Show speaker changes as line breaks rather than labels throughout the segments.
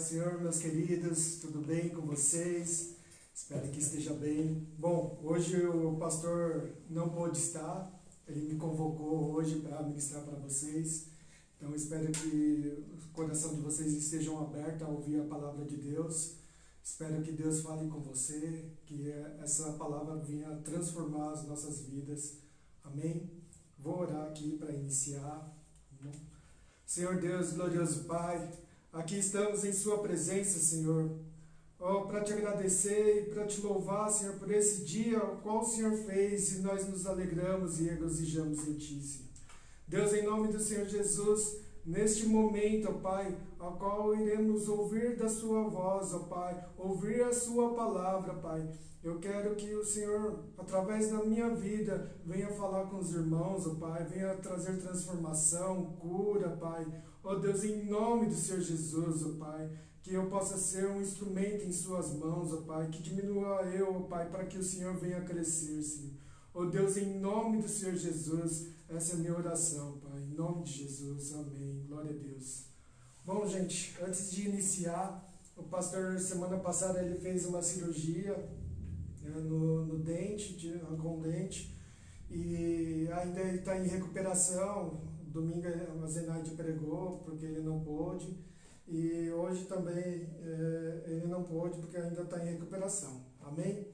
paz, Senhor, meus queridos, tudo bem com vocês? Espero que esteja bem. Bom, hoje o pastor não pôde estar, ele me convocou hoje para ministrar para vocês. Então, espero que o coração de vocês estejam abertos a ouvir a palavra de Deus. Espero que Deus fale com você, que essa palavra venha transformar as nossas vidas. Amém? Vou orar aqui para iniciar. Senhor Deus, glorioso Pai, aqui estamos em Sua presença, Senhor, para te agradecer e para te louvar, Senhor, por esse dia o qual o Senhor fez e nós nos alegramos e regozijamos em Ti, Senhor. Deus, em nome do Senhor Jesus, neste momento, ó Pai, ao qual iremos ouvir da Sua voz, ó Pai, ouvir a Sua palavra, Pai. Eu quero que o Senhor, através da minha vida, venha falar com os irmãos, ó Pai, venha trazer transformação, cura, Pai. Ó Deus, em nome do Senhor Jesus, ó Pai, que eu possa ser um instrumento em Suas mãos, ó Pai, que diminua eu, ó Pai, para que o Senhor venha crescer, Senhor. Ó Deus, em nome do Senhor Jesus, essa é a minha oração, Pai, em nome de Jesus, amém, glória a Deus. Bom, gente, antes de iniciar, o pastor, semana passada, ele fez uma cirurgia no dente, arrancou um dente, e ainda ele está em recuperação. Domingo a Zenaide pregou, porque ele não pôde, e hoje também ele não pôde, porque ainda está em recuperação, amém?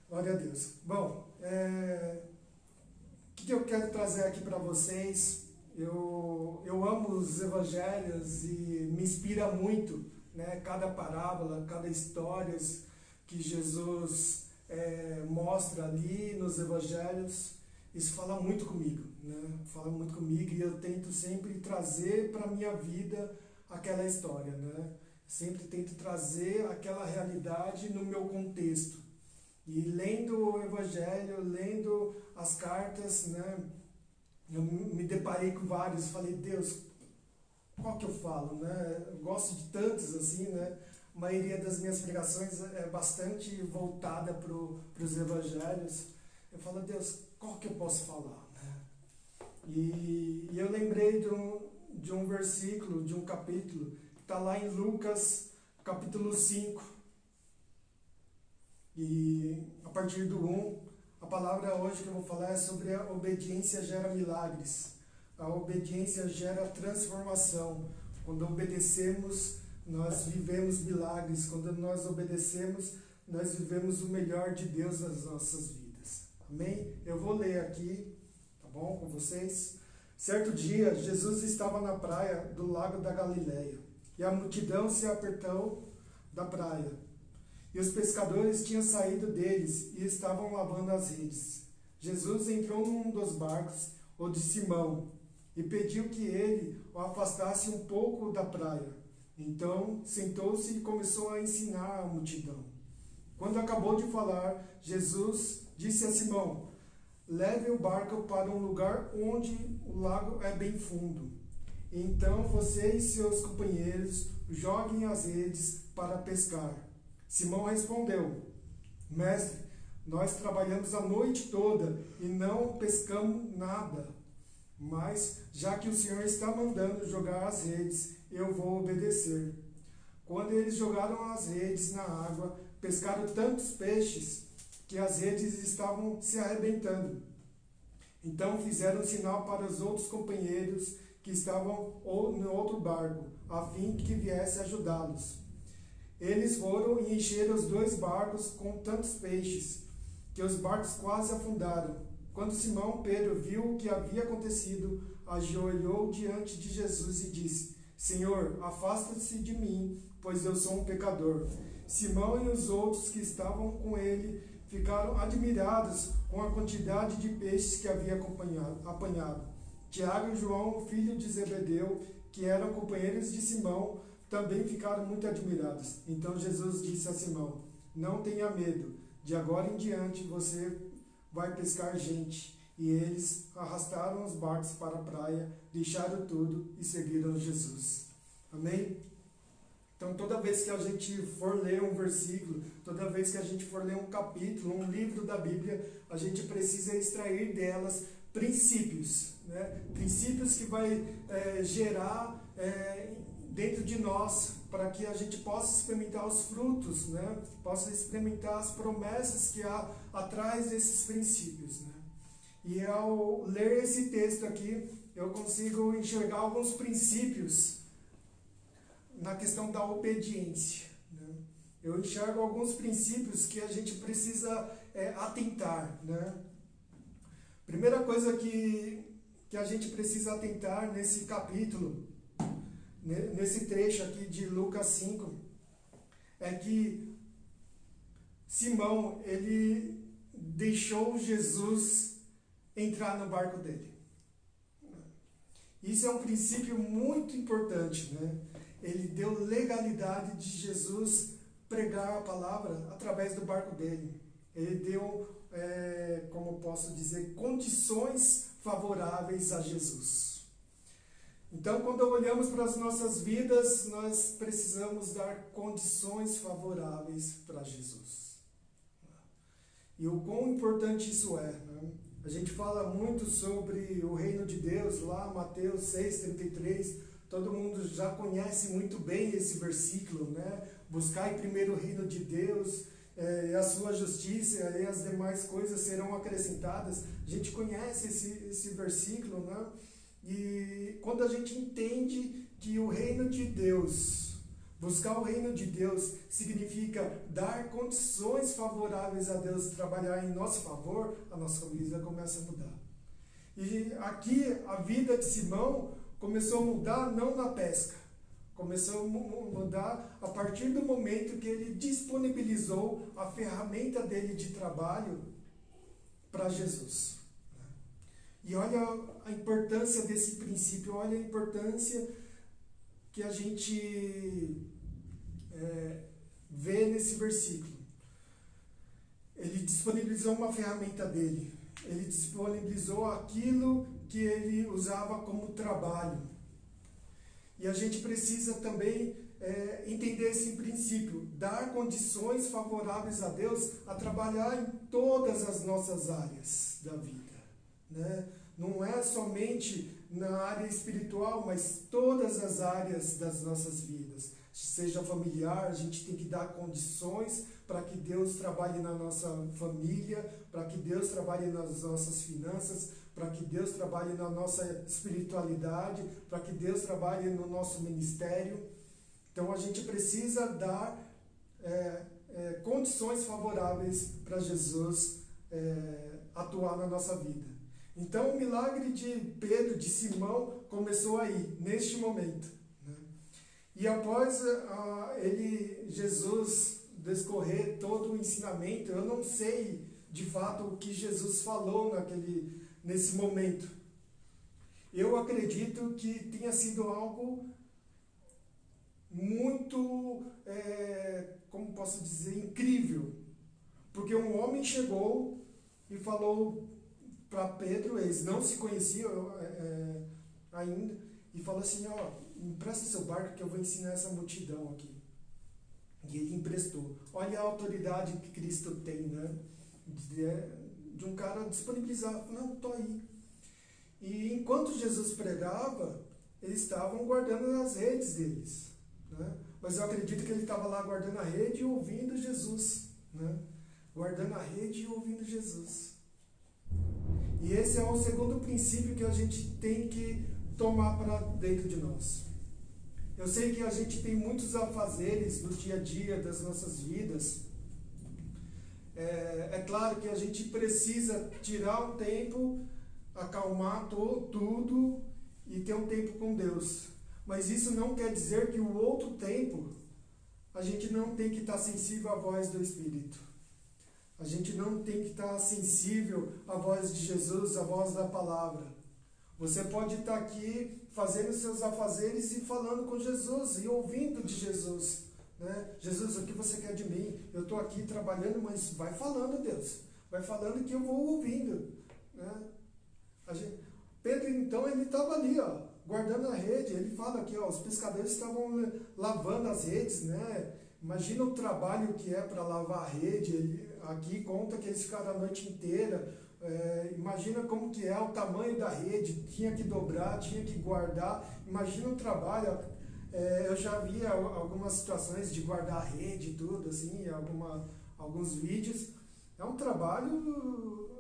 Glória a Deus. Bom, o que eu quero trazer aqui para vocês? Eu amo os evangelhos e me inspira muito, né? Cada parábola, cada história que Jesus mostra ali nos evangelhos, isso fala muito comigo, né? Fala muito comigo, e eu tento sempre trazer para a minha vida aquela história, né? Sempre tento trazer aquela realidade no meu contexto. E lendo o evangelho, lendo as cartas, né? Eu me deparei com vários, falei, Deus, qual que eu falo, né? Eu gosto de tantos assim, né? A maioria das minhas pregações é bastante voltada para os evangelhos. Eu falo, Deus, qual que eu posso falar, né? E eu lembrei de um versículo, de um capítulo, que está lá em Lucas, capítulo 5. E a partir do 1, a palavra hoje que eu vou falar é sobre a obediência gera milagres. A obediência gera transformação. Quando obedecemos, nós vivemos milagres. Quando nós obedecemos, nós vivemos o melhor de Deus nas nossas vidas. Amém? Eu vou ler aqui, tá bom, com vocês. Certo dia, Jesus estava na praia do lago da Galileia, e a multidão se apertou da praia. E os pescadores tinham saído deles e estavam lavando as redes. Jesus entrou num dos barcos, o de Simão, e pediu que ele o afastasse um pouco da praia. Então sentou-se e começou a ensinar a multidão. Quando acabou de falar, Jesus disse a Simão: leve o barco para um lugar onde o lago é bem fundo. Então você e seus companheiros joguem as redes para pescar. Simão respondeu: Mestre, nós trabalhamos a noite toda e não pescamos nada. Mas, já que o Senhor está mandando jogar as redes, eu vou obedecer. Quando eles jogaram as redes na água, pescaram tantos peixes que as redes estavam se arrebentando. Então fizeram sinal para os outros companheiros que estavam no outro barco, a fim que viesse ajudá-los. Eles foram e encheram os 2 barcos com tantos peixes, que os barcos quase afundaram. Quando Simão Pedro viu o que havia acontecido, ajoelhou diante de Jesus e disse: Senhor, afasta-se de mim, pois eu sou um pecador. Simão e os outros que estavam com ele ficaram admirados com a quantidade de peixes que havia apanhado. Tiago e João, filho de Zebedeu, que eram companheiros de Simão, também ficaram muito admirados. Então Jesus disse a Simão: não tenha medo, de agora em diante você vai pescar gente. E eles arrastaram os barcos para a praia, deixaram tudo e seguiram Jesus. Amém? Então toda vez que a gente for ler um versículo, toda vez que a gente for ler um capítulo, um livro da Bíblia, a gente precisa extrair delas princípios, né? Princípios que vai gerar dentro de nós para que a gente possa experimentar os frutos, né? Possa experimentar as promessas que há atrás desses princípios, né? E ao ler esse texto aqui, eu consigo enxergar alguns princípios na questão da obediência, né? Eu enxergo alguns princípios que a gente precisa atentar, né? Primeira coisa que a gente precisa atentar nesse capítulo, nesse trecho aqui de Lucas 5, é que Simão, ele deixou Jesus entrar no barco dele. Isso é um princípio muito importante, né? Ele deu legalidade de Jesus pregar a palavra através do barco dele. Ele deu, como posso dizer, condições favoráveis a Jesus. Então, quando olhamos para as nossas vidas, nós precisamos dar condições favoráveis para Jesus. E o quão importante isso é, né? A gente fala muito sobre o reino de Deus, lá Mateus 6,33, todo mundo já conhece muito bem esse versículo, né? Buscai primeiro o reino de Deus, e a sua justiça, e as demais coisas serão acrescentadas. A gente conhece esse versículo, né? E quando a gente entende que o reino de Deus, buscar o reino de Deus, significa dar condições favoráveis a Deus trabalhar em nosso favor, a nossa vida começa a mudar. E aqui a vida de Simão começou a mudar não na pesca, começou a mudar a partir do momento que ele disponibilizou a ferramenta dele de trabalho para Jesus. E olha a importância desse princípio, olha a importância que a gente vê nesse versículo. Ele disponibilizou uma ferramenta dele, ele disponibilizou aquilo que ele usava como trabalho. E a gente precisa também entender esse princípio, dar condições favoráveis a Deus a trabalhar em todas as nossas áreas da vida, né? Não é somente na área espiritual, mas todas as áreas das nossas vidas. Seja familiar, a gente tem que dar condições para que Deus trabalhe na nossa família, para que Deus trabalhe nas nossas finanças, para que Deus trabalhe na nossa espiritualidade, para que Deus trabalhe no nosso ministério. Então a gente precisa dar condições favoráveis para Jesus atuar na nossa vida. Então o milagre de Pedro, de Simão, começou aí, neste momento, né? E após Jesus discorrer todo o ensinamento, eu não sei de fato o que Jesus falou nesse momento. Eu acredito que tenha sido algo muito, como posso dizer, incrível. Porque um homem chegou e falou para Pedro, eles não se conheciam ainda, e falou assim, empresta seu barco que eu vou ensinar essa multidão aqui. E ele emprestou. Olha a autoridade que Cristo tem, né? De um cara disponibilizar, não, estou aí. E enquanto Jesus pregava, eles estavam guardando as redes deles, né? Mas eu acredito que ele estava lá guardando a rede e ouvindo Jesus, né? Guardando a rede e ouvindo Jesus. E esse é o segundo princípio que a gente tem que tomar para dentro de nós. Eu sei que a gente tem muitos afazeres no dia a dia das nossas vidas. É claro que a gente precisa tirar um tempo, acalmar tudo e ter um tempo com Deus. Mas isso não quer dizer que o outro tempo a gente não tem que estar sensível à voz do Espírito. A gente não tem que estar sensível à voz de Jesus, à voz da palavra. Você pode estar aqui fazendo seus afazeres e falando com Jesus e ouvindo de Jesus, né? Jesus, o que você quer de mim? Eu estou aqui trabalhando, mas vai falando, Deus. Vai falando que eu vou ouvindo, né? Pedro, então, ele estava ali, guardando a rede. Ele fala aqui, os pescadores estavam lavando as redes, né? Imagina o trabalho que é para lavar a rede. Aqui conta que eles ficaram a noite inteira. Imagina como que é o tamanho da rede. Tinha que dobrar, tinha que guardar. Imagina o trabalho. Eu já vi algumas situações de guardar rede e tudo, assim, alguns vídeos. É um trabalho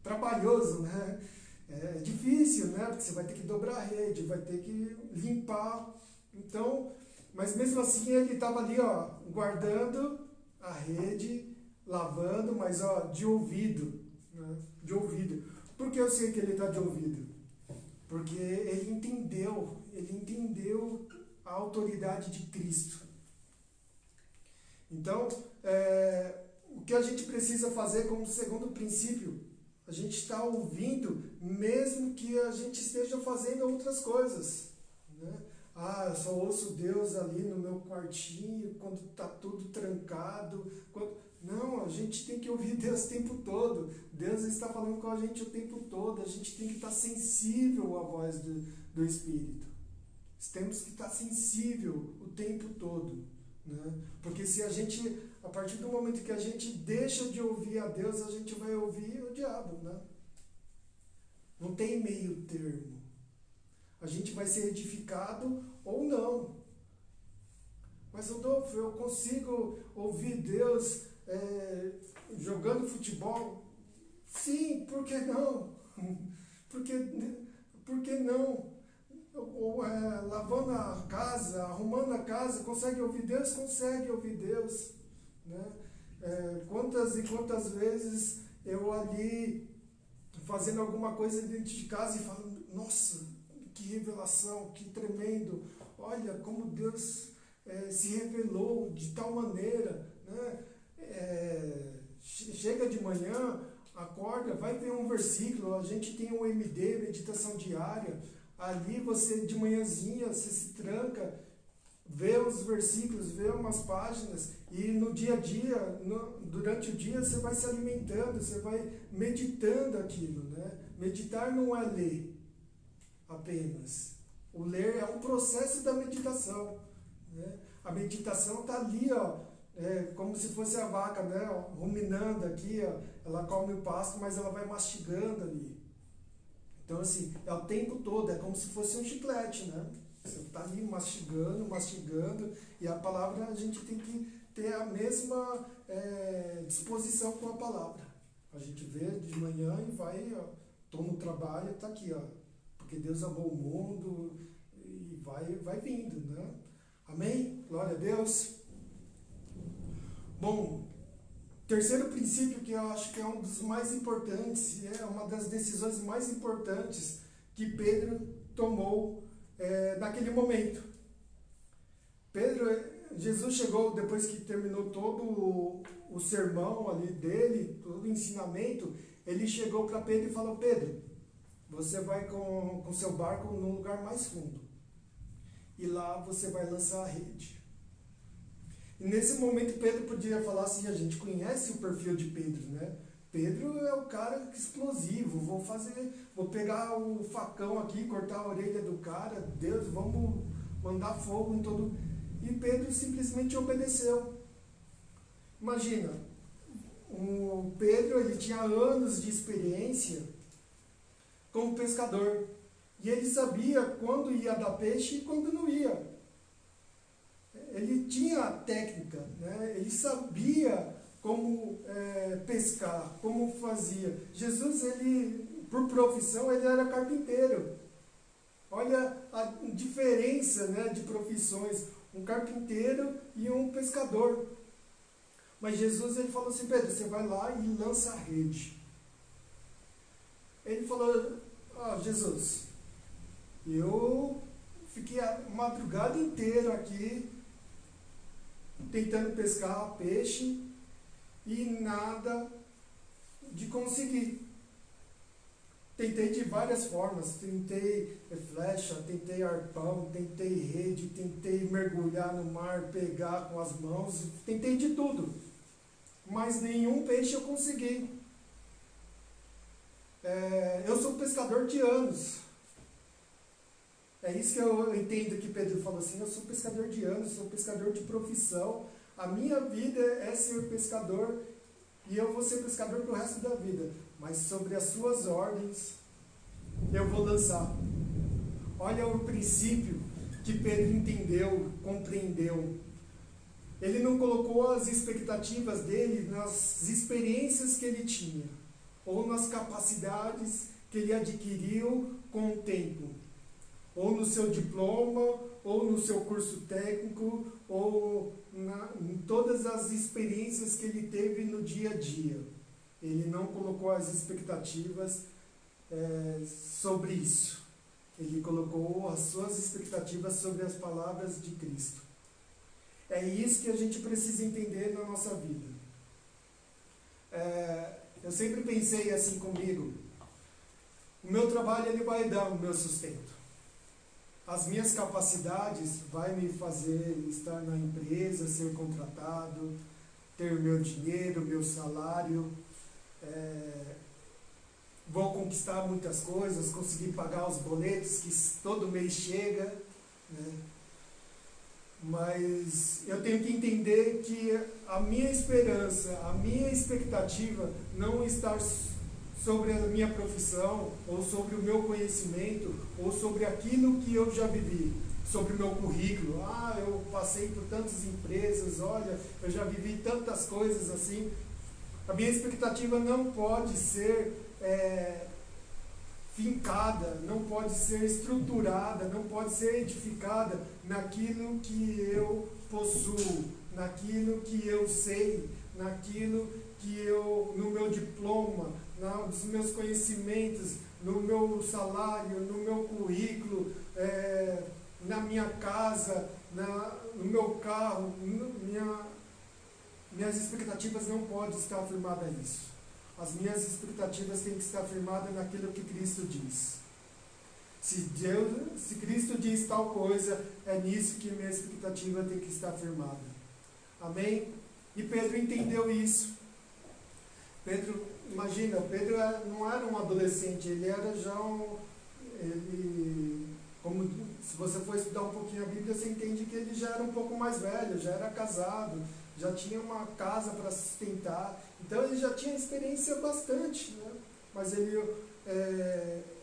trabalhoso, né? É difícil, né? Porque você vai ter que dobrar a rede, vai ter que limpar. Então, mas mesmo assim ele estava ali, ó, guardando a rede, lavando, mas ó, de ouvido, né? De ouvido. Por que eu sei que ele está de ouvido? Porque ele entendeu a autoridade de Cristo. Então, o que a gente precisa fazer como segundo princípio, a gente está ouvindo mesmo que a gente esteja fazendo outras coisas, né? Eu só ouço Deus ali no meu quartinho, quando está tudo trancado. Não, a gente tem que ouvir Deus o tempo todo. Deus está falando com a gente o tempo todo. A gente tem que estar sensível à voz do Espírito. Temos que estar sensível o tempo todo, né? Porque se a gente, a partir do momento que a gente deixa de ouvir a Deus, a gente vai ouvir o diabo, né? Não tem meio termo. A gente vai ser edificado ou não. Mas, Rodolfo, eu consigo ouvir Deus jogando futebol? Sim, por que não? Por que não? Ou lavando a casa, arrumando a casa, consegue ouvir Deus? Consegue ouvir Deus, né? Quantas e quantas vezes eu ali fazendo alguma coisa dentro de casa e falando, nossa, que revelação, que tremendo, olha como Deus se revelou de tal maneira, né? Chega de manhã, acorda, vai ver um versículo, a gente tem um MD, meditação diária, ali você de manhãzinha, você se tranca, vê os versículos, vê umas páginas, e no dia a dia, durante o dia, você vai se alimentando, você vai meditando aquilo, né? Meditar não é ler apenas. O ler é um processo da meditação, né? A meditação está ali, ó, como se fosse a vaca, né? Ruminando aqui, ó, ela come o pasto, mas ela vai mastigando ali. Então, assim, é o tempo todo, é como se fosse um chiclete, né? Você está ali mastigando, e a palavra a gente tem que ter a mesma disposição com a palavra. A gente vê de manhã e vai, estou no trabalho, está aqui, ó, porque Deus amou o mundo, e vai vindo, né? Amém? Glória a Deus. Bom, terceiro princípio que eu acho que é um dos mais importantes, é uma das decisões mais importantes que Pedro tomou naquele momento. Jesus chegou, depois que terminou todo o sermão ali dele, todo o ensinamento, ele chegou para Pedro e falou, Pedro, você vai com seu barco num lugar mais fundo, e lá você vai lançar a rede. E nesse momento Pedro podia falar assim, a gente conhece o perfil de Pedro, né? Pedro é o cara explosivo, vou pegar o facão aqui, cortar a orelha do cara, Deus, vamos mandar fogo em todo... E Pedro simplesmente obedeceu. Imagina, o Pedro, ele tinha anos de experiência como pescador, e ele sabia quando ia dar peixe e quando não ia. Ele tinha a técnica, né? Ele sabia como pescar, como fazia. Jesus, ele, por profissão, ele era carpinteiro. Olha a diferença, né, de profissões, um carpinteiro e um pescador. Mas Jesus, ele falou assim, Pedro, você vai lá e lança a rede. Ele falou, Jesus, eu fiquei a madrugada inteira aqui tentando pescar peixe e nada de conseguir. Tentei de várias formas, tentei flecha, tentei arpão, tentei rede, tentei mergulhar no mar, pegar com as mãos, tentei de tudo, mas nenhum peixe eu consegui. Eu sou pescador de anos. É isso que eu entendo que Pedro falou assim, eu sou pescador de anos, sou pescador de profissão, a minha vida é ser pescador e eu vou ser pescador pro resto da vida, mas sobre as suas ordens eu vou lançar. Olha o princípio que Pedro entendeu, compreendeu. Ele não colocou as expectativas dele nas experiências que ele tinha, ou nas capacidades que ele adquiriu com o tempo, ou no seu diploma, ou no seu curso técnico, ou em todas as experiências que ele teve no dia a dia. Ele não colocou as expectativas sobre isso. Ele colocou as suas expectativas sobre as palavras de Cristo. É isso que a gente precisa entender na nossa vida. Eu sempre pensei assim comigo: o meu trabalho ele vai dar o meu sustento. As minhas capacidades vai me fazer estar na empresa, ser contratado, ter o meu dinheiro, o meu salário. Vou conquistar muitas coisas, conseguir pagar os boletos que todo mês chega, né? Mas eu tenho que entender que a minha esperança, a minha expectativa não está sobre a minha profissão, ou sobre o meu conhecimento, ou sobre aquilo que eu já vivi, sobre o meu currículo. Eu passei por tantas empresas, olha, eu já vivi tantas coisas assim. A minha expectativa não pode ser fincada, não pode ser estruturada, não pode ser edificada naquilo que eu possuo, naquilo que eu sei, naquilo que no meu diploma, nos meus conhecimentos, no meu salário, no meu currículo, na minha casa, no meu carro. Minhas expectativas não podem estar firmadas nisso. As minhas expectativas têm que estar firmadas naquilo que Cristo diz. Se Cristo diz tal coisa, é nisso que minha expectativa tem que estar firmada. Amém? E Pedro entendeu isso. Imagina, Pedro não era um adolescente, ele era já se você for estudar um pouquinho a Bíblia, você entende que ele já era um pouco mais velho, já era casado, já tinha uma casa para sustentar. Então ele já tinha experiência bastante, né? Mas ele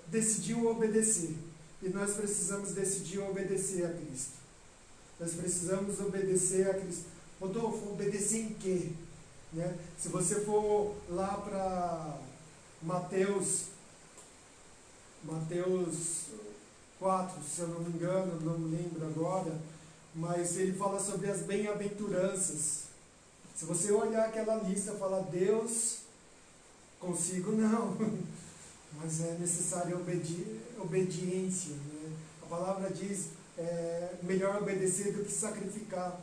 decidiu obedecer. E nós precisamos decidir obedecer a Cristo. Nós precisamos obedecer a Cristo. Rodolfo, obedecer em quê? Né? Se você for lá para Mateus 4, se eu não me engano, não me lembro agora, mas ele fala sobre as bem-aventuranças. Se você olhar aquela lista e falar, Deus, consigo não, mas é necessário obediência. Né? A palavra diz, melhor obedecer do que sacrificar.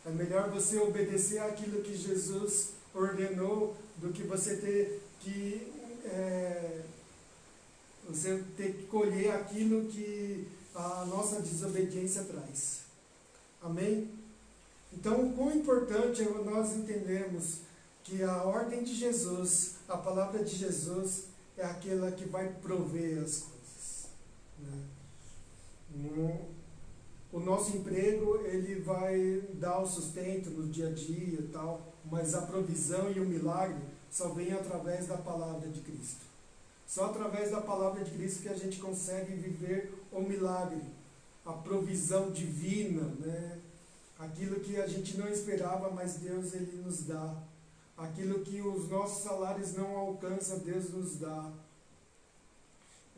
É melhor você obedecer àquilo que Jesus ordenou do que você ter que colher aquilo que a nossa desobediência traz. Amém? Então, o quão importante é nós entendermos que a ordem de Jesus, a palavra de Jesus, é aquela que vai prover as coisas. Né? O nosso emprego, ele vai dar o sustento no dia a dia e tal, mas a provisão e o milagre só vem através da palavra de Cristo. Só através da palavra de Cristo que a gente consegue viver o milagre, a provisão divina, né? Aquilo que a gente não esperava, mas Deus ele nos dá. Aquilo que os nossos salários não alcançam, Deus nos dá.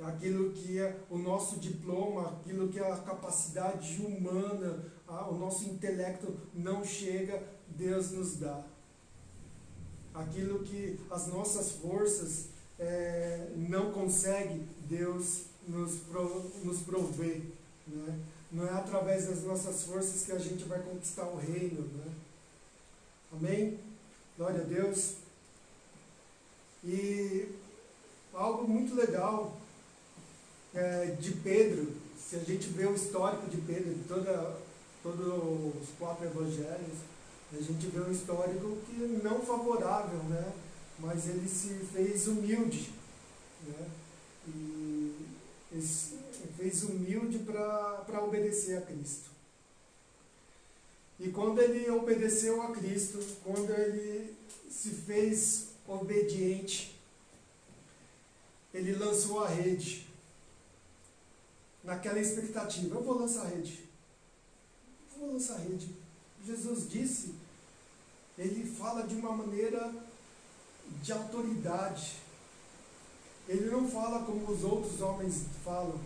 Aquilo que é o nosso diploma, aquilo que é a capacidade humana, o nosso intelecto não chega, Deus nos dá. Aquilo que as nossas forças não conseguem, Deus nos provê. Né? Não é através das nossas forças que a gente vai conquistar o reino. Né? Amém? Glória a Deus. E algo muito legal de Pedro, se a gente vê o histórico de Pedro, de todos os 4 evangelhos, a gente vê um histórico que não favorável, né? Mas ele se fez humilde, né? E fez humilde para obedecer a Cristo. E quando ele obedeceu a Cristo, quando ele se fez obediente, ele lançou a rede. naquela expectativa, eu vou lançar a rede. Eu vou lançar a rede. Jesus disse, ele fala de uma maneira de autoridade. Ele não fala como os outros homens falam.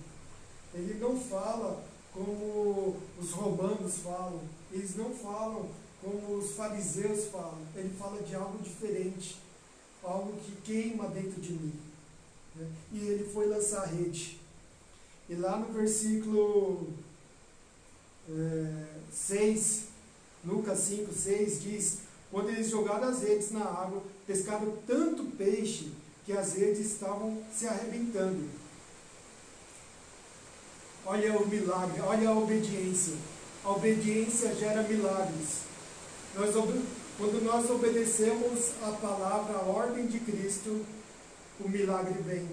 Ele não fala como os romanos falam. Eles não falam como os fariseus falam. Ele fala de algo diferente. Algo que queima dentro de mim. Né? E ele foi lançar a rede. E lá no versículo 6, Lucas 5, 6 diz: quando eles jogaram as redes na água, pescaram tanto peixe que as redes estavam se arrebentando. Olha o milagre, olha a obediência. A obediência gera milagres. Quando nós obedecemos a palavra, a ordem de Cristo, o milagre vem.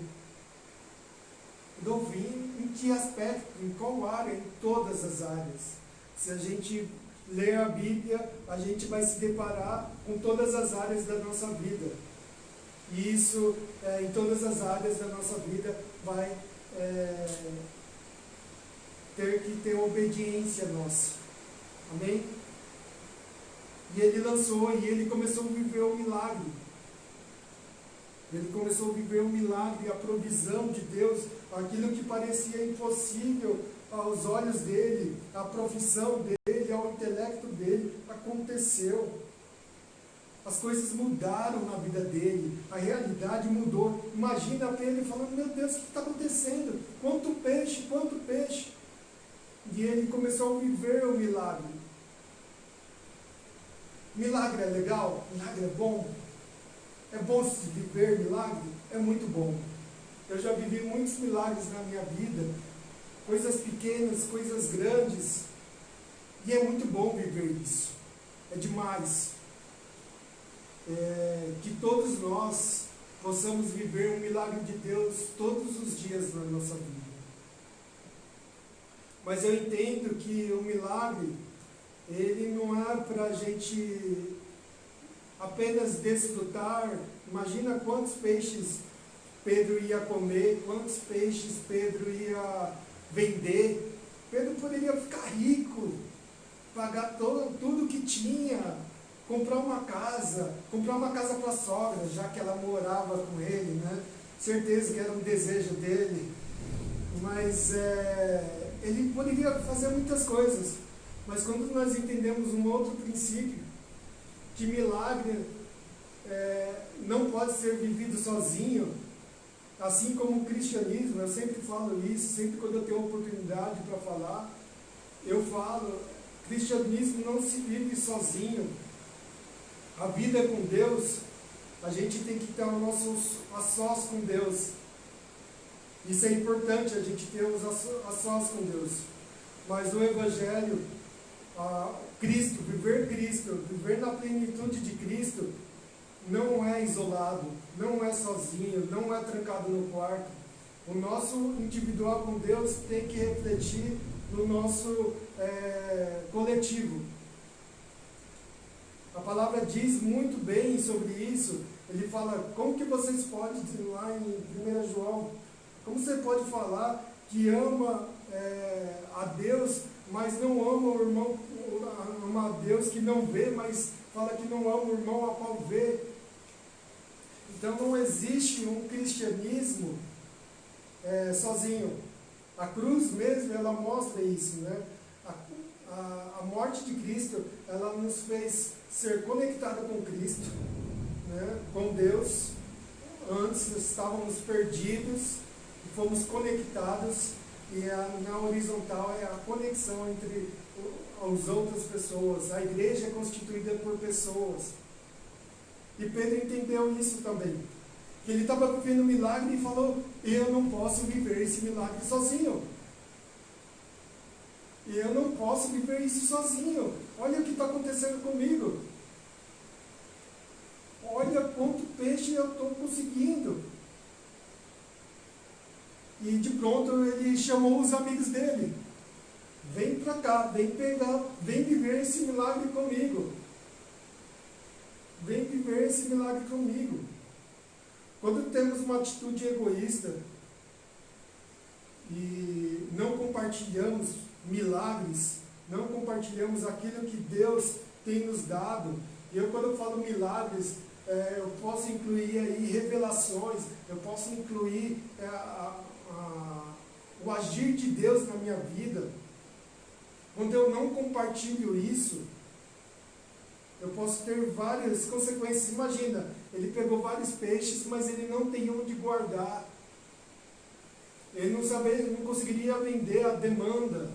Não vim em que aspecto, em qual área? Em todas as áreas. Se a gente ler a Bíblia, a gente vai se deparar com todas as áreas da nossa vida. E isso, em todas as áreas da nossa vida, vai ter que ter obediência nossa. Amém? E ele lançou, e ele começou a viver o milagre. Ele começou a viver o milagre, a provisão de Deus, aquilo que parecia impossível aos olhos dele, a profissão dele, ao intelecto dele, aconteceu. As coisas mudaram na vida dele, a realidade mudou. Imagina ele falando, meu Deus, o que está acontecendo? Quanto peixe, quanto peixe. E ele começou a viver o milagre. Milagre é legal? Milagre é bom? É bom se viver milagre? É muito bom. Eu já vivi muitos milagres na minha vida, coisas pequenas, coisas grandes, e é muito bom viver isso. É demais. Que todos nós possamos viver um milagre de Deus todos os dias na nossa vida. Mas eu entendo que o milagre, ele não é para a gente apenas desfrutar. Imagina quantos peixes Pedro ia comer, quantos peixes Pedro ia vender. Pedro poderia ficar rico, pagar tudo que tinha, comprar uma casa para a sogra, já que ela morava com ele, né? Certeza que era um desejo dele. Mas ele poderia fazer muitas coisas. Mas quando nós entendemos um outro princípio, que milagre não pode ser vivido sozinho, assim como o cristianismo, eu sempre falo isso, sempre quando eu tenho oportunidade para falar, eu falo, cristianismo não se vive sozinho. A vida com Deus, a gente tem que estar a sós com Deus. Isso é importante, a gente ter os a sós com Deus. Mas o Evangelho, Cristo, viver na plenitude de Cristo, não é isolado, não é sozinho, não é trancado no quarto. O nosso individual com Deus tem que refletir no nosso coletivo. A palavra diz muito bem sobre isso. Ele fala, como que vocês podem, lá em 1 João, como você pode falar que ama a Deus, mas não ama o irmão, ama a Deus que não vê, mas fala que não ama o irmão a qual vê. Então não existe um cristianismo sozinho. A cruz mesmo, ela mostra isso, né? A morte de Cristo, ela nos fez ser conectados com Cristo, né? Com Deus. Antes estávamos perdidos e fomos conectados, e na horizontal é a conexão entre as outras pessoas. A igreja é constituída por pessoas. E Pedro entendeu isso também. Que ele estava vivendo um milagre e falou, eu não posso viver esse milagre sozinho. Eu não posso viver isso sozinho. Olha o que está acontecendo comigo. Olha quanto peixe eu estou conseguindo. E de pronto ele chamou os amigos dele. Vem para cá, vem pegar, vem viver esse milagre comigo. Vem viver esse milagre comigo. Quando temos uma atitude egoísta, e não compartilhamos milagres, não compartilhamos aquilo que Deus tem nos dado. Quando eu falo milagres, eu posso incluir aí revelações, eu posso incluir o agir de Deus na minha vida. Quando eu não compartilho isso, eu posso ter várias consequências. Imagina, ele pegou vários peixes, mas ele não tem onde guardar. Ele não conseguiria vender a demanda.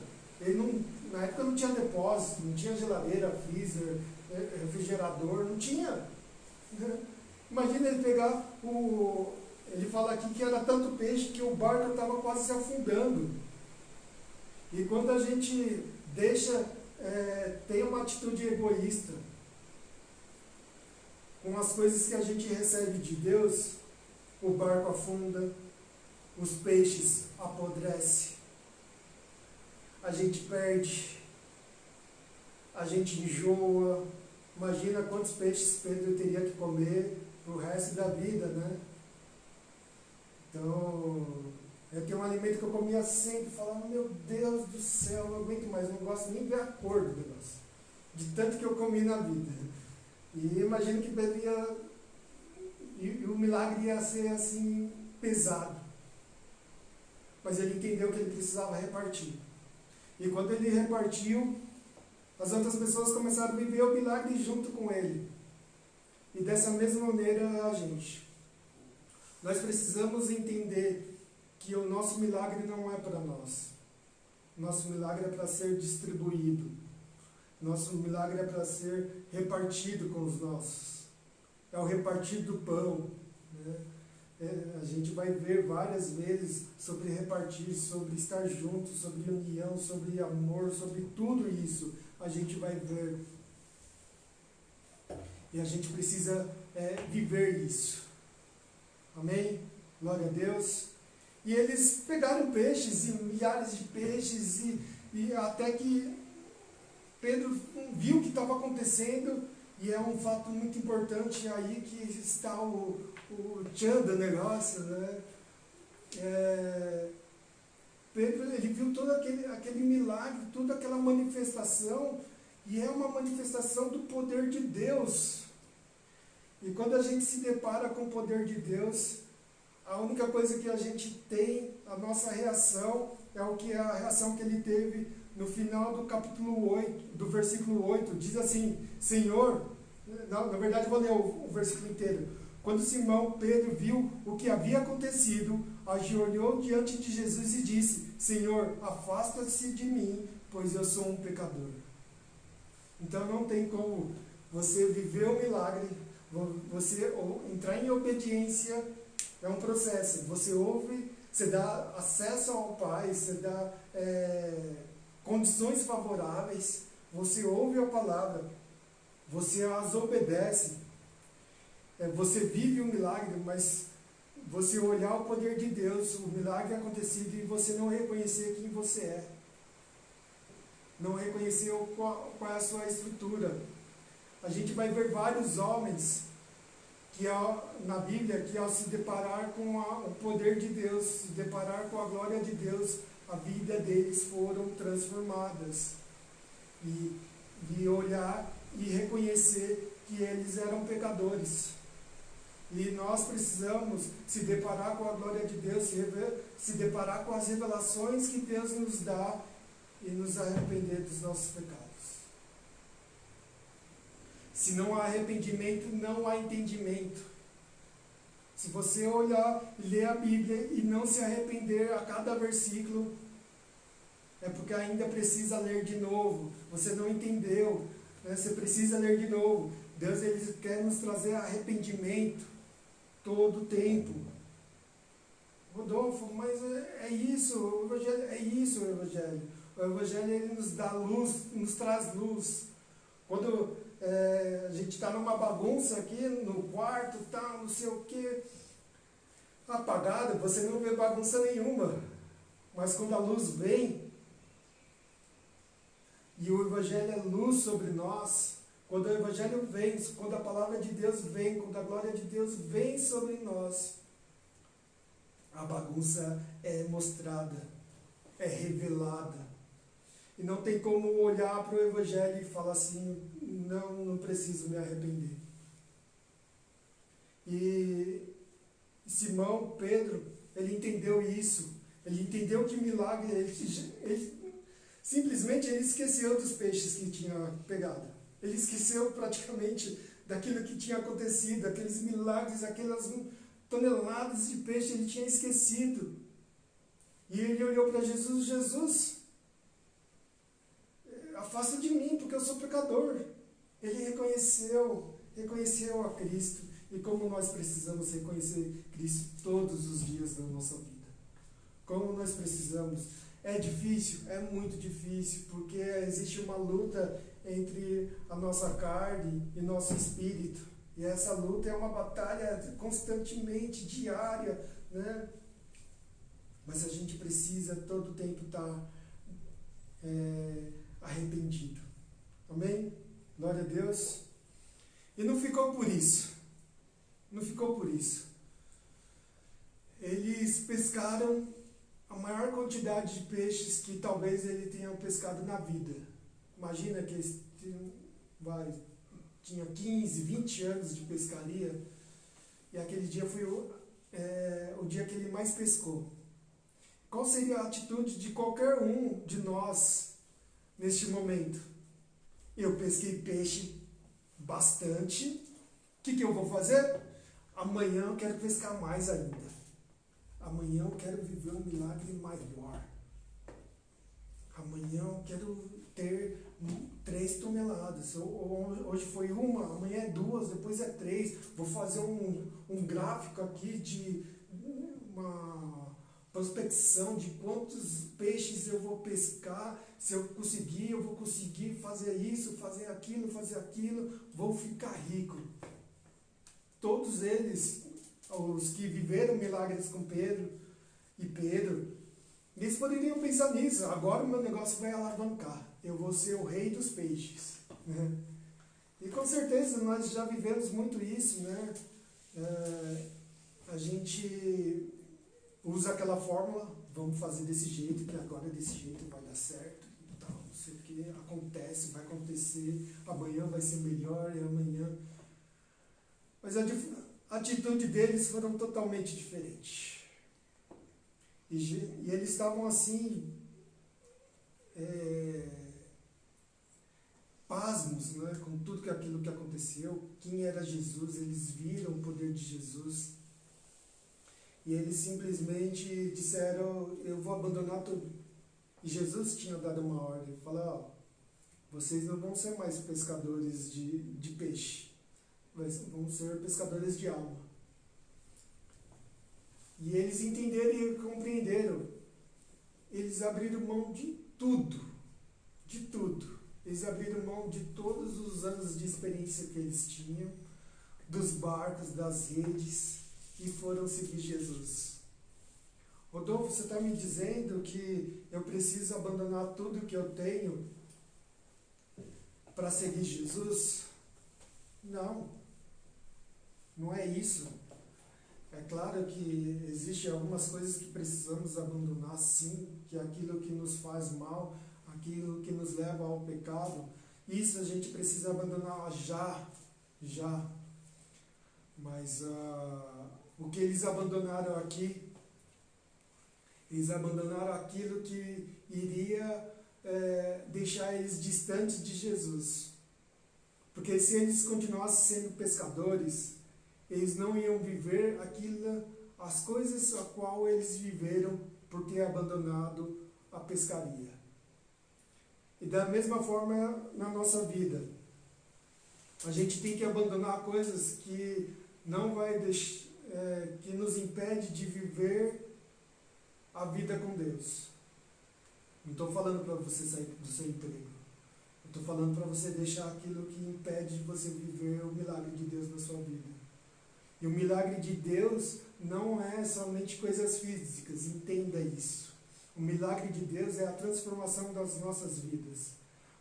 Na época não tinha depósito, não tinha geladeira, freezer, refrigerador, não tinha. Imagina ele pegar ele fala aqui que era tanto peixe que o barco estava quase se afundando. E quando a gente tem uma atitude egoísta com as coisas que a gente recebe de Deus, o barco afunda, os peixes apodrecem, a gente perde, a gente enjoa. Imagina quantos peixes Pedro teria que comer pro resto da vida, né? Então, tem um alimento que eu comia sempre, falando, meu Deus do céu, não aguento mais, não gosto nem de ver a cor do negócio, de tanto que eu comi na vida. E imagino que Pedro e o milagre ia ser assim, pesado. Mas ele entendeu que ele precisava repartir. E quando ele repartiu, as outras pessoas começaram a viver o milagre junto com ele. E dessa mesma maneira a gente. Nós precisamos entender que o nosso milagre não é para nós. Nosso milagre é para ser distribuído. Nosso milagre é para ser repartido com os nossos. É o repartir do pão, né? A gente vai ver várias vezes sobre repartir, sobre estar junto, sobre união, sobre amor, sobre tudo isso. A gente vai ver. E a gente precisa viver isso. Amém? Glória a Deus. E eles pegaram peixes, e milhares de peixes, e até que Pedro viu o que estava acontecendo, e é um fato muito importante aí que está o tchan do negócio, né? Pedro, ele viu todo aquele milagre, toda aquela manifestação, e é uma manifestação do poder de Deus. E quando a gente se depara com o poder de Deus, a única coisa que a gente tem, a nossa reação, é a reação que ele teve no final do capítulo 8, do versículo 8, diz assim, Senhor, na verdade eu vou ler o versículo inteiro. Quando Simão Pedro viu o que havia acontecido, ajoelhou diante de Jesus e disse, Senhor, afasta-se de mim, pois eu sou um pecador. Então não tem como você viver o milagre, você entrar em obediência, é um processo. Você ouve, você dá acesso ao Pai, você dá condições favoráveis, você ouve a palavra, você as obedece, você vive o milagre, mas você olhar o poder de Deus, o milagre acontecido, e você não reconhecer quem você é, não reconhecer qual é a sua estrutura. A gente vai ver vários homens que na Bíblia, que ao se deparar com o poder de Deus, se deparar com a glória de Deus, a vida deles foram transformadas. E olhar e reconhecer que eles eram pecadores. E nós precisamos se deparar com a glória de Deus, se deparar com as revelações que Deus nos dá e nos arrepender dos nossos pecados. Se não há arrependimento, não há entendimento. Se você olhar e ler a Bíblia e não se arrepender a cada versículo, é porque ainda precisa ler de novo. Você não entendeu, né? Você precisa ler de novo. Deus, ele quer nos trazer arrependimento todo o tempo. Rodolfo, mas é isso, o Evangelho é isso, o Evangelho. O Evangelho, ele nos dá luz, nos traz luz. Quando a gente está numa bagunça aqui no quarto, tá, não sei o que, apagada, você não vê bagunça nenhuma. Mas quando a luz vem, e o Evangelho é luz sobre nós, quando o Evangelho vem, quando a palavra de Deus vem, quando a glória de Deus vem sobre nós, a bagunça é mostrada. é revelada. E não tem como olhar para o Evangelho e falar assim, não preciso me arrepender. E Simão, Pedro, ele entendeu isso. Ele entendeu que milagre, simplesmente ele esqueceu dos peixes que tinha pegado. Ele esqueceu praticamente daquilo que tinha acontecido, aqueles milagres, aquelas toneladas de peixe, ele tinha esquecido. E ele olhou para Jesus, Jesus, afasta de mim, porque eu sou pecador. Ele reconheceu a Cristo. E como nós precisamos reconhecer Cristo todos os dias da nossa vida. Como nós precisamos. É difícil? É muito difícil, porque existe uma luta entre a nossa carne e nosso espírito. E essa luta é uma batalha constantemente, diária, né? Mas a gente precisa todo tempo estar arrependido. Amém? Glória a Deus. E não ficou por isso. Não ficou por isso. Eles pescaram a maior quantidade de peixes que talvez ele tenha pescado na vida. Imagina que eles tinha 15, 20 anos de pescaria, e aquele dia foi o dia que ele mais pescou. Qual seria a atitude de qualquer um de nós neste momento? Eu pesquei peixe bastante. O que eu vou fazer? Amanhã eu quero pescar mais ainda. Amanhã eu quero viver um milagre maior. Amanhã eu quero ter 3 toneladas. Hoje foi uma, amanhã é 2, depois é 3. Vou fazer um gráfico aqui de uma prospecção de quantos peixes eu vou pescar. Se eu conseguir, eu vou conseguir fazer isso, fazer aquilo. Vou ficar rico. Todos eles, os que viveram milagres com Pedro, eles poderiam pensar nisso. Agora o meu negócio vai alavancar. Eu vou ser o rei dos peixes. Né? E com certeza nós já vivemos muito isso. Né? A gente usa aquela fórmula, vamos fazer desse jeito, que agora desse jeito vai dar certo. Então, não sei o que acontece, vai acontecer, amanhã vai ser melhor e amanhã... Mas a atitude deles foram totalmente diferente. E eles estavam assim, pasmos, né, com tudo aquilo que aconteceu. Quem era Jesus? Eles viram o poder de Jesus. E eles simplesmente disseram, eu vou abandonar tudo. E Jesus tinha dado uma ordem, falou, vocês não vão ser mais pescadores de peixe. Vão ser pescadores de alma. E eles entenderam e compreenderam. Eles abriram mão de tudo. De tudo. Eles abriram mão de todos os anos de experiência que eles tinham, dos barcos, das redes, e foram seguir Jesus. Rodolfo, você está me dizendo que eu preciso abandonar tudo que eu tenho para seguir Jesus? Não. Não é isso. É claro que existem algumas coisas que precisamos abandonar, sim, que é aquilo que nos faz mal, aquilo que nos leva ao pecado, isso a gente precisa abandonar já. Mas o que eles abandonaram aqui, eles abandonaram aquilo que iria deixar eles distantes de Jesus. Porque se eles continuassem sendo pescadores, eles não iam viver as coisas a qual eles viveram por ter abandonado a pescaria. E da mesma forma na nossa vida. A gente tem que abandonar coisas que não vai que nos impede de viver a vida com Deus. Não estou falando para você sair do seu emprego. Estou falando para você deixar aquilo que impede de você viver o milagre de Deus na sua vida. E o milagre de Deus não é somente coisas físicas, entenda isso. O milagre de Deus é a transformação das nossas vidas.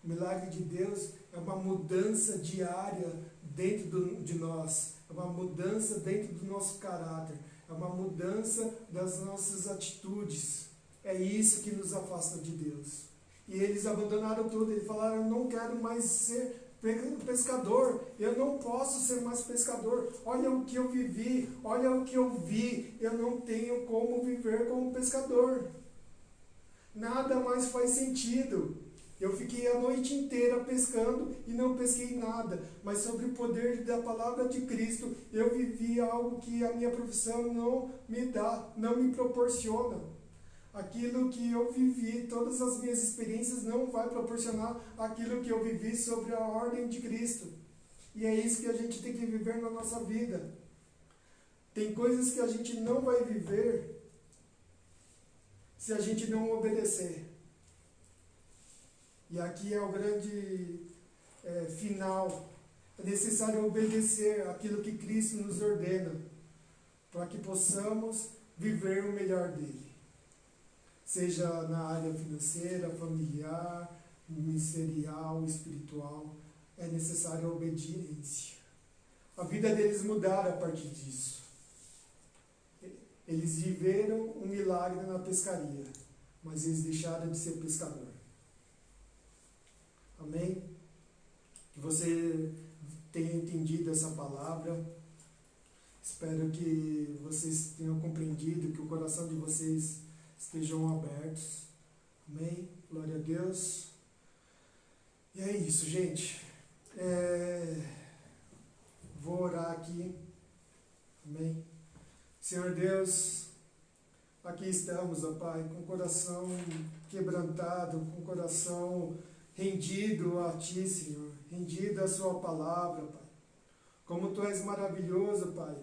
O milagre de Deus é uma mudança diária dentro de nós, é uma mudança dentro do nosso caráter, é uma mudança das nossas atitudes. É isso que nos afasta de Deus. E eles abandonaram tudo. Eles falaram: eu não quero mais ser pescador, eu não posso ser mais pescador. Olha o que eu vivi, olha o que eu vi. Eu não tenho como viver como pescador. Nada mais faz sentido. Eu fiquei a noite inteira pescando e não pesquei nada. Mas sobre o poder da palavra de Cristo, eu vivi algo que a minha profissão não me dá, não me proporciona. Aquilo que eu vivi, todas as minhas experiências não vai proporcionar aquilo que eu vivi sobre a ordem de Cristo. E é isso que a gente tem que viver na nossa vida. Tem coisas que a gente não vai viver se a gente não obedecer. E aqui é o grande final. É necessário obedecer aquilo que Cristo nos ordena, para que possamos viver o melhor dele. Seja na área financeira, familiar, ministerial, espiritual, é necessária a obediência. A vida deles mudaram a partir disso. Eles viveram um milagre na pescaria, mas eles deixaram de ser pescador. Amém? Que você tenha entendido essa palavra. Espero que vocês tenham compreendido, que o coração de vocês estejam abertos. Amém? Glória a Deus. E é isso, gente. Vou orar aqui. Amém? Senhor Deus, aqui estamos, ó Pai, com o coração quebrantado, com o coração rendido a Ti, Senhor. Rendido à Sua palavra, Pai. Como Tu és maravilhoso, Pai.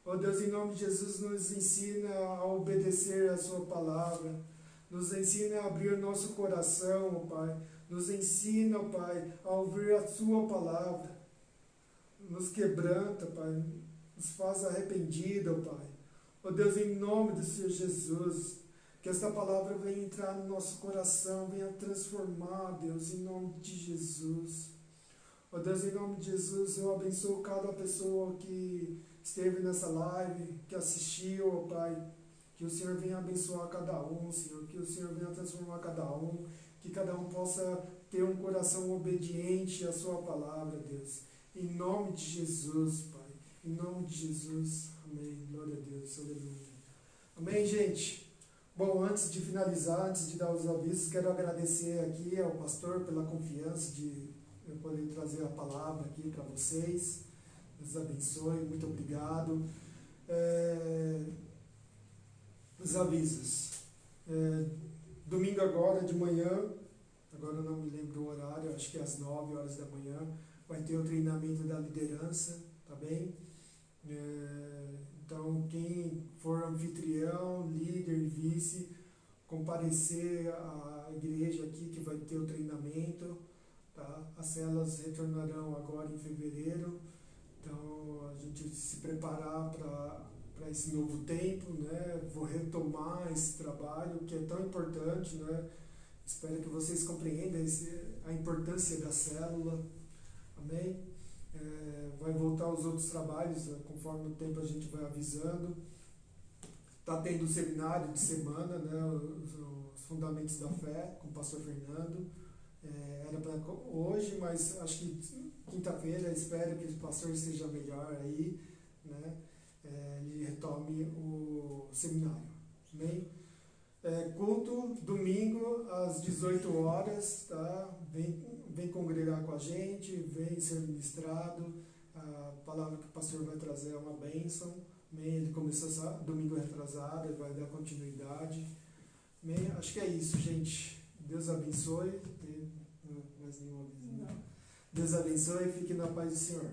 Ó Deus, em nome de Jesus, nos ensina a obedecer a Sua palavra. Nos ensina a abrir o nosso coração, ó Pai. Nos ensina, ó Pai, a ouvir a Sua palavra. Nos quebranta, Pai. Nos faz arrependido, ó Pai. Ó Deus, em nome do Senhor Jesus, que esta palavra venha entrar no nosso coração, venha transformar, Deus, em nome de Jesus. Ó Deus, em nome de Jesus, eu abençoo cada pessoa que esteve nessa live, que assistiu, ó Pai. Que o Senhor venha abençoar cada um, Senhor. Que o Senhor venha transformar cada um. Que cada um possa ter um coração obediente à Sua palavra, Deus. Em nome de Jesus, Pai. Em nome de Jesus. Amém. Glória a Deus. Aleluia. Amém, gente? Bom, antes de finalizar, antes de dar os avisos, quero agradecer aqui ao pastor pela confiança de eu poder trazer a palavra aqui para vocês. Deus abençoe. Muito obrigado. Os avisos. Domingo agora de manhã, agora eu não me lembro do horário, acho que é às 9 horas da manhã, vai ter o treinamento da liderança, tá bem? Então, quem for anfitrião, líder e vice, comparecer à igreja aqui que vai ter o treinamento, tá? As células retornarão agora em fevereiro, então a gente se preparar para esse novo tempo, né? Vou retomar esse trabalho que é tão importante, né? Espero que vocês compreendam a importância da célula, amém? Vai voltar os outros trabalhos, conforme o tempo a gente vai avisando. Está tendo o seminário de semana, né? Os Fundamentos da Fé, com o pastor Fernando. Era para hoje, mas acho que quinta-feira, espero que o pastor esteja melhor aí, né? Ele retome o seminário. Amém? Culto, domingo, às 18 horas, tá? Vem congregar com a gente, vem ser ministrado. A palavra que o pastor vai trazer é uma bênção. Amém? Ele começou domingo retrasado, ele vai dar continuidade. Amém? Acho que é isso, gente. Deus abençoe. Tem mais nenhum aviso? Não. Deus abençoe e fique na paz do Senhor.